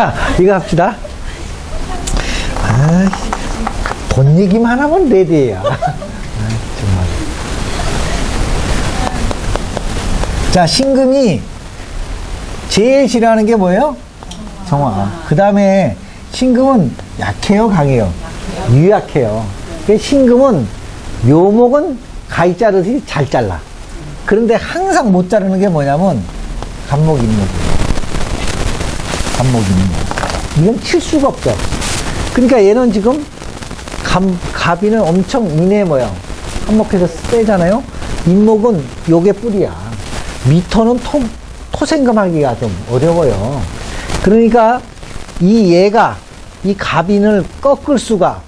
자, 이거 합시다. 아, 돈 얘기만 하면 레디야. 정말. 자, 신금이 제일 싫어하는 게 뭐예요? 정화. 그 다음에 신금은 약해요, 강해요? 유약해요. 신금은 묘목은 가위 자르듯이 잘 잘라. 그런데 항상 못 자르는 게 뭐냐면 간목 인목이에요. 간목 인목. 이건 칠 수가 없어. 그러니까 얘는 지금 갑이는 엄청 인해 모양. 한목해서 세잖아요. 인목은 요게 뿌리야. 미토는 토생금하기가 좀 어려워요. 그러니까 얘가 이 갑인을 꺾을 수가,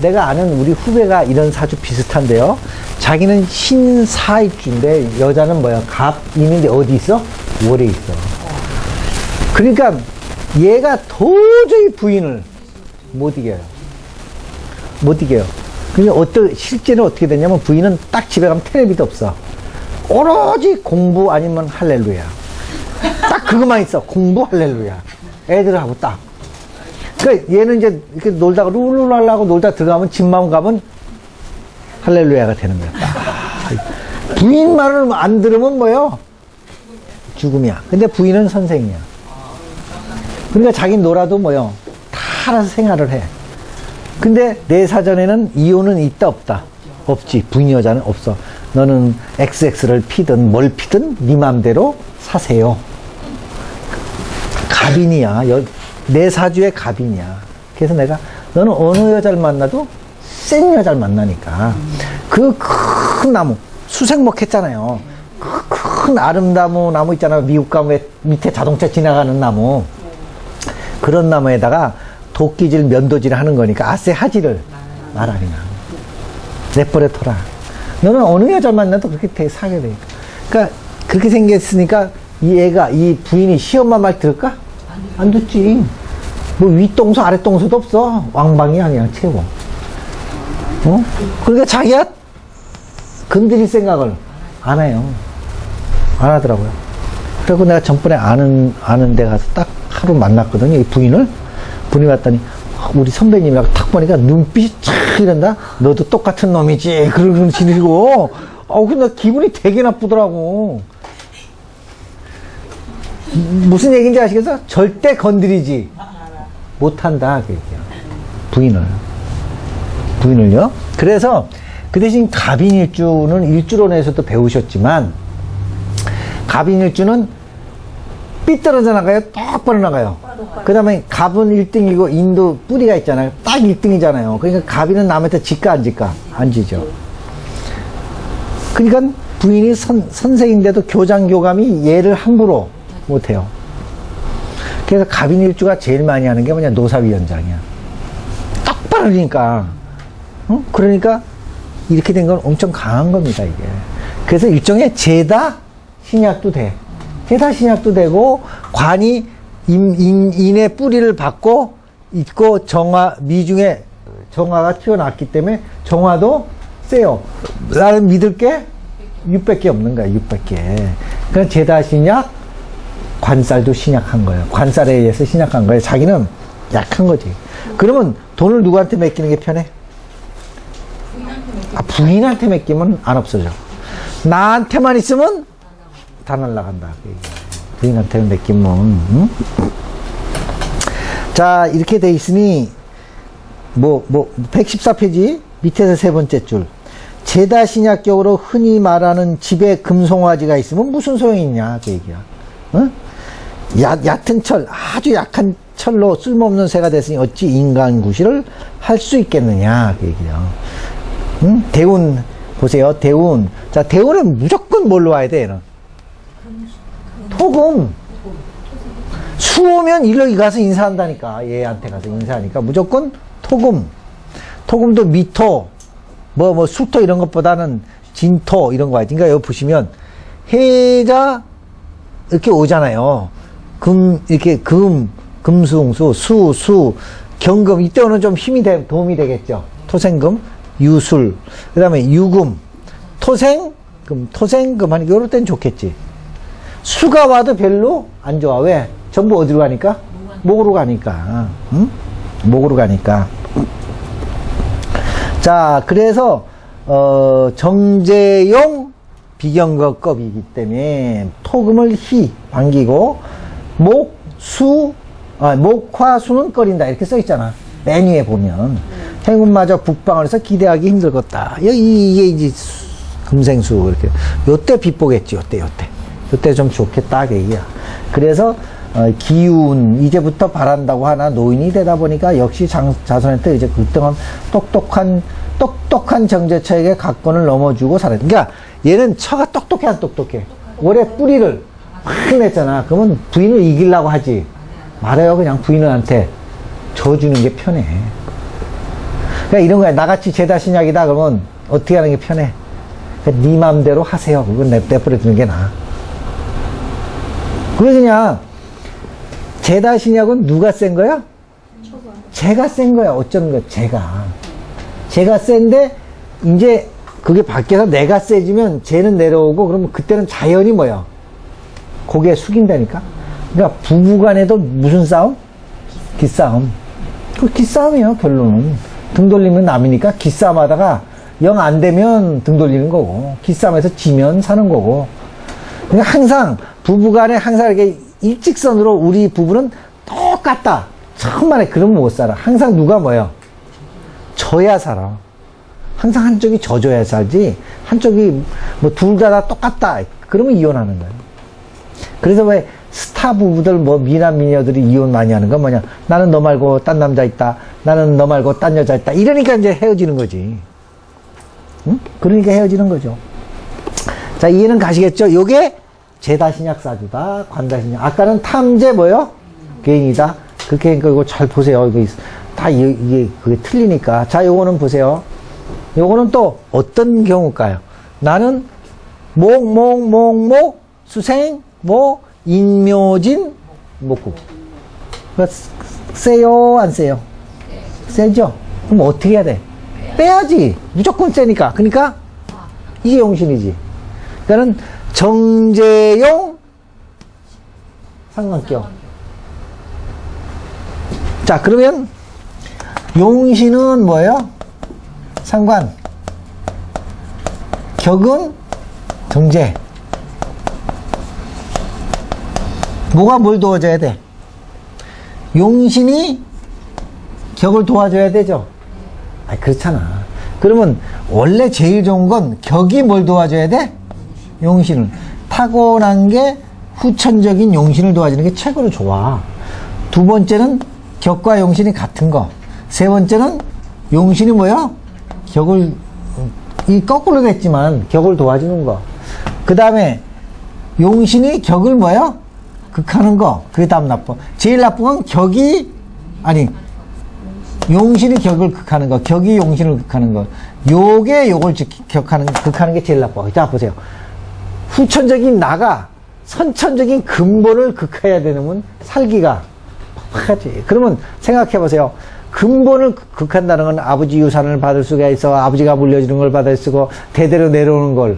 내가 아는 우리 후배가 이런 사주 비슷한데요. 자기는 신사입주인데 여자는 뭐야? 갑인인데 어디 있어? 월에 있어. 그러니까 얘가 도저히 부인을 못 이겨요. 못 이겨요. 그러니까 실제로 어떻게 되냐면 부인은 딱 집에 가면 텔레비도 없어. 오로지 공부 아니면 할렐루야. 딱 그것만 있어. 공부 할렐루야. 애들하고 딱. 그러니까 얘는 이제 이렇게 놀다가 룰루 하려고 놀다 들어가면 집만 가면 할렐루야가 되는 거야. 딱. 부인 말을 안 들으면 뭐요? 죽음이야. 근데 부인은 선생이야. 그러니까 자기 놀아도 뭐요? 다 알아서 생활을 해. 근데 내 사전에는 이혼은 있다 없다? 없지. 부인 여자는 없어. 너는 XX를 피든 뭘 피든 네 맘대로 사세요. 갑인이야. 내 사주의 갑인이야. 그래서 내가 너는 어느 여자를 만나도 센 여자를 만나니까 그 큰 나무 수생목 했잖아요. 그 큰 아름다무 나무 있잖아요. 미국 가면 밑에 자동차 지나가는 나무. 그런 나무에다가 도끼질 면도질 하는 거니까 아세 하지를 마라 그냥. 내버려 둬라. 너는 어느 여자 만나도 그렇게 되게 사게 돼. 그러니까 그렇게 생겼으니까 이 부인이 시엄마 말 들을까? 안 듣지. 뭐 윗동서 아랫동서도 없어. 왕방이야 그냥 채워. 어? 그러니까 자기가 건드릴 생각을 안 해요. 안 하더라고요. 그리고 내가 전번에 아는 데 가서 딱 하루 만났거든요. 이 부인을. 부인이 왔더니 우리 선배님이라고 탁 보니까 눈빛이 쫙 이런다. 너도 똑같은 놈이지. 그러고 지내고. 근데 기분이 되게 나쁘더라고. 무슨 얘기인지 아시겠어? 절대 건드리지 못한다. 그 얘기야. 부인을요. 그래서 그 대신 갑인일주는 일주론에서도 배우셨지만 갑인일주는 삐뚤어져 나가요? 똑바로 나가요. 그 다음에 갑은 1등이고 인도 뿌리가 있잖아요. 딱 1등이잖아요. 그러니까 갑인은 남한테 질까 안 질까? 안 지죠. 그러니까 부인이 선생인데도 교장교감이 얘를 함부로 못해요. 그래서 갑인일주가 제일 많이 하는 게 뭐냐? 노사위원장이야. 똑바로 하니까. 그러니까 이렇게 된 건 엄청 강한 겁니다, 이게. 그래서 일종의 제다 신약도 돼. 제다 신약도 되고, 관이 인의 뿌리를 받고 있고, 미중에 정화가 튀어나왔기 때문에 정화도 세요. 나는 믿을 게 600개 없는 거야, 600개. 그러니까 제다 신약, 관살도 신약한 거예요. 관살에 의해서 신약한 거예요. 자기는 약한 거지. 그러면 돈을 누구한테 맡기는 게 편해? 부인한테 맡기면 안 없어져. 나한테만 있으면 다 날라간다. 부인한테 맡기면. 응? 자, 이렇게 돼 있으니 114페이지 밑에서 세 번째 줄. 제다신약격으로 흔히 말하는 집에 금송아지가 있으면 무슨 소용이 있냐 그 얘기야. 응? 얕은 철, 아주 약한 철로 쓸모없는 새가 됐으니 어찌 인간구실을 할 수 있겠느냐 그 얘기야. 응? 대운 보세요. 대운. 자, 대운은 무조건 뭘로 와야 돼 얘는? 토금. 수오면 일로 가서 인사한다니까. 얘한테 가서 인사하니까 무조건 토금. 토금도 미토, 수토 이런 것보다는 진토 이런 거 하지. 그러니까 여기 보시면 해가 이렇게 오잖아요. 금수응수, 수, 경금. 이때 오는 좀 도움이 되겠죠. 토생금, 유술, 그 다음에 유금, 토생금 하니까 요럴 땐 좋겠지. 수가 와도 별로 안 좋아. 왜? 전부 어디로 가니까? 목으로 가니까. 응? 목으로 가니까. 자, 그래서, 정제용 비경거급이기 때문에 토금을 희, 반기고, 목화수는 꺼린다. 이렇게 써있잖아. 맨 위에 보면. 행운마저 북방을 해서 기대하기 힘들겠다. 이게 이제 금생수, 이렇게. 요때 빛보겠지, 요때 좀 좋겠다, 그 얘기야. 그래서, 기운, 이제부터 바란다고 하나 노인이 되다 보니까 역시 자손한테 이제 극등한 똑똑한 정제처에게 각권을 넘어주고 살아야 돼. 그러니까 얘는 처가 똑똑해, 안 똑똑해? 올해 뿌리를 확 냈잖아. 그러면 부인을 이기려고 하지. 말해요, 그냥 부인한테. 줘주는 게 편해. 그러니까 이런 거야. 나같이 제다신약이다 그러면 어떻게 하는 게 편해? 그러니까 네 맘대로 하세요. 그건 내버려두는 게 나아. 그래서 그냥 제다신약은 누가 센 거야? 제가 센 거야. 어쩌는 거야? 제가 센데 이제 그게 바뀌어서 내가 세지면 쟤는 내려오고 그러면 그때는 자연이 뭐야? 고개 숙인다니까? 그러니까 부부간에도 무슨 싸움? 기싸움. 그 기싸움이에요, 결론은. 등 돌리면 남이니까 기싸움 하다가 영 안 되면 등 돌리는 거고, 기싸움에서 지면 사는 거고. 그러니까 항상, 부부간에 항상 이렇게 일직선으로 우리 부부는 똑같다. 천만에 그러면 못 살아. 항상 누가 뭐야? 져야 살아. 항상 한쪽이 져줘야 살지, 한쪽이 뭐 둘 다 똑같다. 그러면 이혼하는 거야. 그래서 왜 스타 부부들 뭐 미남 미녀들이 이혼 많이 하는 건 뭐냐? 나는 너 말고 딴 남자 있다. 나는 너 말고 딴 여자 있다. 이러니까 이제 헤어지는 거지. 응? 그러니까 헤어지는 거죠. 자, 이해는 가시겠죠? 요게 제다신약 사주다. 관다신약. 아까는 탐제 뭐요? 개인이다. 그렇게 이거 잘 보세요. 이거 다 이게 그게 틀리니까. 자, 요거는 보세요. 요거는 또 어떤 경우일까요? 나는 목, 수생, 인묘진, 목국. 세요, 안 세요? 세죠? 그럼 어떻게 해야 돼? 빼야지. 무조건 세니까. 그러니까 이게 용신이지. 그러니까는 정제용 상관경. 자, 그러면 용신은 뭐예요? 상관. 격은 정제. 뭐가 뭘 도와줘야 돼? 용신이 격을 도와줘야 되죠? 아, 그렇잖아. 그러면 원래 제일 좋은 건 격이 뭘 도와줘야 돼? 용신을. 타고난 게 후천적인 용신을 도와주는 게 최고로 좋아. 두 번째는 격과 용신이 같은 거. 세 번째는 용신이 뭐야? 격을, 이 거꾸로 됐지만 격을 도와주는 거. 그 다음에 용신이 격을 뭐야? 극하는 거. 그게 다음 나빠. 제일 나쁜 건 격이, 아니, 용신이 격을 극하는 거. 격이 용신을 극하는 거. 요게 요걸 극하는 게 제일 나빠. 자, 보세요. 후천적인 나가 선천적인 근본을 극해야 되는 살기가 팍팍하지. 그러면 생각해 보세요. 근본을 극한다는 건 아버지 유산을 받을 수가 있어. 아버지가 물려주는 걸 받을 수고 대대로 내려오는 걸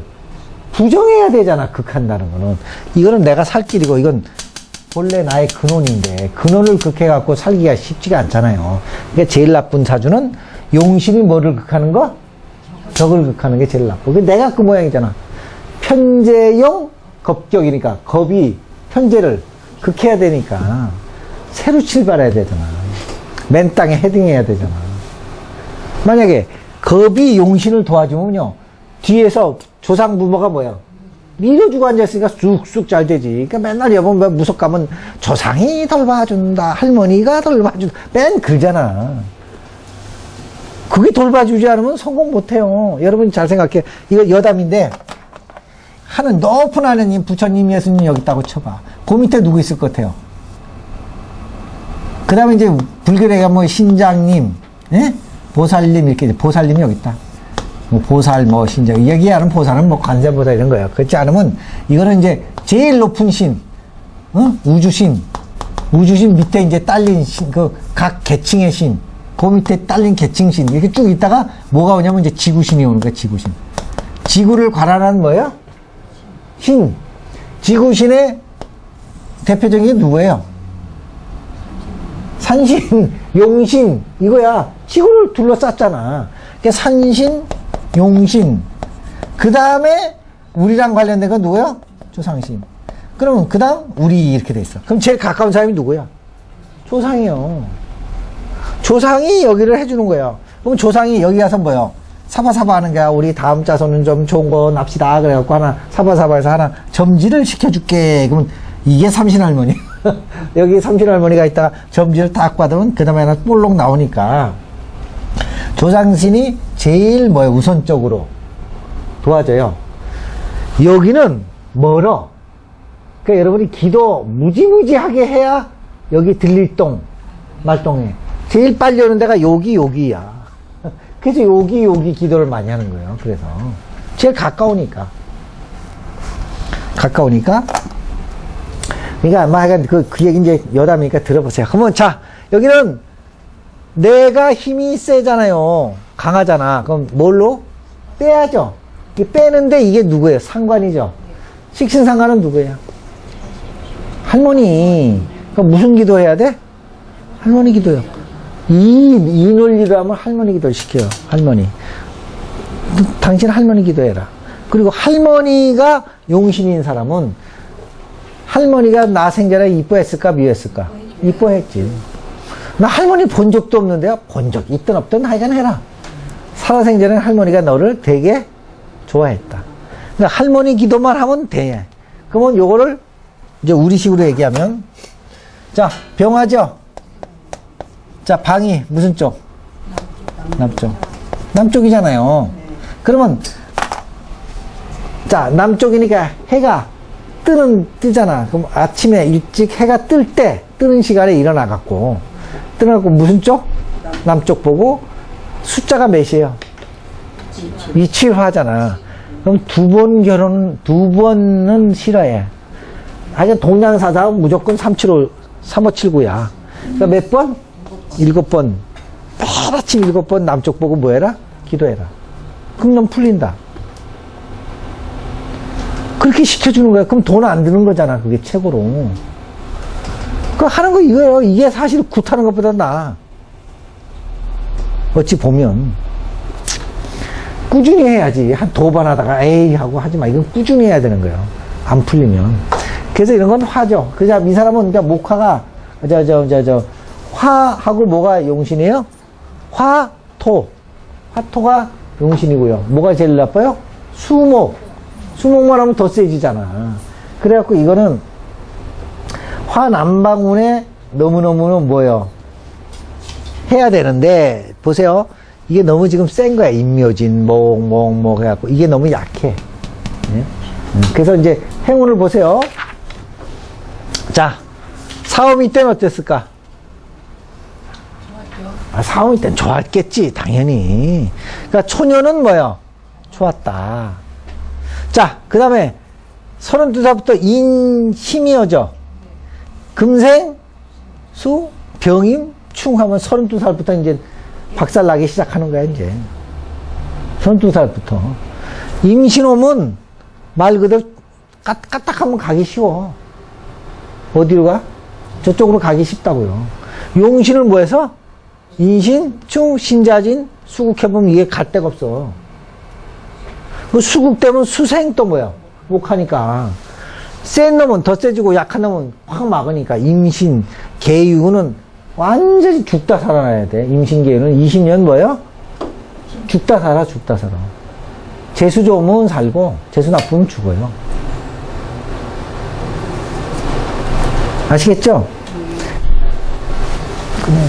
부정해야 되잖아. 극한다는 거는. 이거는 내가 살 길이고 이건 본래 나의 근원인데 근원을 극해갖고 살기가 쉽지가 않잖아요. 그러니까 제일 나쁜 사주는 용신이 뭐를 극하는 거? 격을 극하는 게 제일 나쁘고 내가 그 모양이잖아. 편제용 겁격이니까 겁이 편제를 극해야 되니까 새로 출발해야 되잖아. 맨 땅에 헤딩해야 되잖아. 만약에 겁이 용신을 도와주면요 뒤에서 조상 부모가 뭐야? 밀어주고 앉아있으니까 쑥쑥 잘 되지. 그러니까 맨날 여보 무속가면 조상이 돌봐준다, 할머니가 돌봐준다, 맨 그러잖아. 그게 돌봐주지 않으면 성공 못해요. 여러분 잘 생각해. 이거 여담인데 하는 높은 하느님, 부처님, 예수님 여기 있다고 쳐봐. 그 밑에 누구 있을 것 같아요? 그 다음에 이제 불교계가 뭐 신장님, 예? 보살님 이렇게 보살님이 여기 있다. 뭐 보살, 뭐 신장, 여기하는 보살은 뭐 관세보살 이런 거야. 그렇지 않으면 이거는 이제 제일 높은 신, 우주신 밑에 이제 딸린 신, 그 각 계층의 신, 그 밑에 딸린 계층신 이렇게 쭉 있다가 뭐가 오냐면 이제 지구신이 오는 거야. 지구신. 지구를 관할하는 뭐야? 신. 지구신의 대표적인 게 누구예요? 산신, 용신, 이거야. 시골을 둘러쌌잖아. 그러니까 산신, 용신. 그 다음에 우리랑 관련된 건 누구야? 조상신. 그러면 그 다음 우리 이렇게 돼 있어. 그럼 제일 가까운 사람이 누구야? 조상이요. 조상이 여기를 해주는 거예요. 그럼 조상이 여기 가서 뭐요? 사바사바 하는 거야. 우리 다음 자손은 좀 좋은 거 납시다. 그래갖고 하나, 사바사바에서 하나 점지를 시켜줄게. 그러면 이게 삼신할머니. 여기 삼신할머니가 있다가 점지를 딱 받으면 그 다음에 하나 볼록 나오니까 조상신이 제일 뭐예요? 우선적으로 도와줘요. 여기는 멀어. 그러니까 여러분이 기도 무지무지하게 해야 여기 들릴동, 말동에. 제일 빨리 오는 데가 여기야. 그래서 여기 기도를 많이 하는 거예요. 그래서. 제일 가까우니까. 그러니까, 아마 하여간 그 얘기 이제 여담이니까 들어보세요. 그러면 자, 여기는 내가 힘이 세잖아요. 강하잖아. 그럼 뭘로? 빼야죠. 빼는데 이게 누구예요? 상관이죠. 식신상관은 누구예요? 할머니. 그럼 무슨 기도해야 돼? 할머니 기도요. 이 논리로 하면 할머니 기도를 시켜요. 할머니. 당신 할머니 기도해라. 그리고 할머니가 용신인 사람은 할머니가 나 생전에 이뻐했을까 미워했을까? 이뻐했지. 나 할머니 본 적도 없는데요. 본 적 있든 없든 하여간 해라. 살아생전에 할머니가 너를 되게 좋아했다. 그러니까 할머니 기도만 하면 돼. 그러면 요거를 이제 우리식으로 얘기하면 자, 병하죠? 자, 방이 무슨 쪽? 남쪽. 남쪽이잖아요. 그러면 자, 남쪽이니까 해가 뜨잖아. 그럼 아침에 일찍 해가 뜨는 시간에 일어나갖고 무슨 쪽? 남쪽 보고 숫자가 몇이에요? 27화잖아. 그럼 두 번은 싫어해. 하여간 동양사상 무조건 3579야. 그러니까 몇 번? 7번. 매일 아침 7번 남쪽 보고 뭐 해라? 기도해라. 그럼 넌 풀린다. 그렇게 시켜주는 거야. 그럼 돈 안 드는 거잖아. 그게 최고로. 그 하는 거 이거예요. 이게 사실 굿하는 것보다 나아. 어찌 보면. 꾸준히 해야지. 한 두 번 하다가 에이 하고 하지 마. 이건 꾸준히 해야 되는 거예요. 안 풀리면. 그래서 이런 건 화죠. 그래서 이 사람은 그러니까 목화가 화하고 뭐가 용신이에요? 화토. 화토가 용신이고요. 뭐가 제일 나빠요? 수목. 수목만 하면 더 세지잖아. 그래갖고 이거는 화남방운에 너무너무 뭐예요? 해야 되는데 보세요. 이게 너무 지금 센 거야. 임묘진, 목 해갖고 이게 너무 약해. 네? 그래서 이제 행운을 보세요. 자, 사오미 때는 어땠을까? 좋았죠. 사오미 때는 좋았겠지, 당연히. 그러니까 초년은 뭐야? 좋았다. 자, 그 다음에 32살부터 인심이어져. 금생, 수, 병임, 충 하면 32살부터 이제 박살 나기 시작하는 거야, 이제. 32살부터. 임신오면 말 그대로 까딱하면 가기 쉬워. 어디로 가? 저쪽으로 가기 쉽다고요. 용신을 뭐 해서? 인신, 충, 신자진, 수국해보면 이게 갈 데가 없어. 그 수국되면 수생 또 뭐야? 목하니까. 센 놈은 더 세지고 약한 놈은 확 막으니까. 임신, 계유는 완전히 죽다 살아나야 돼. 임신, 계유는 20년 뭐예요? 죽다 살아. 재수 좋으면 살고, 재수 나쁘면 죽어요. 아시겠죠? 그냥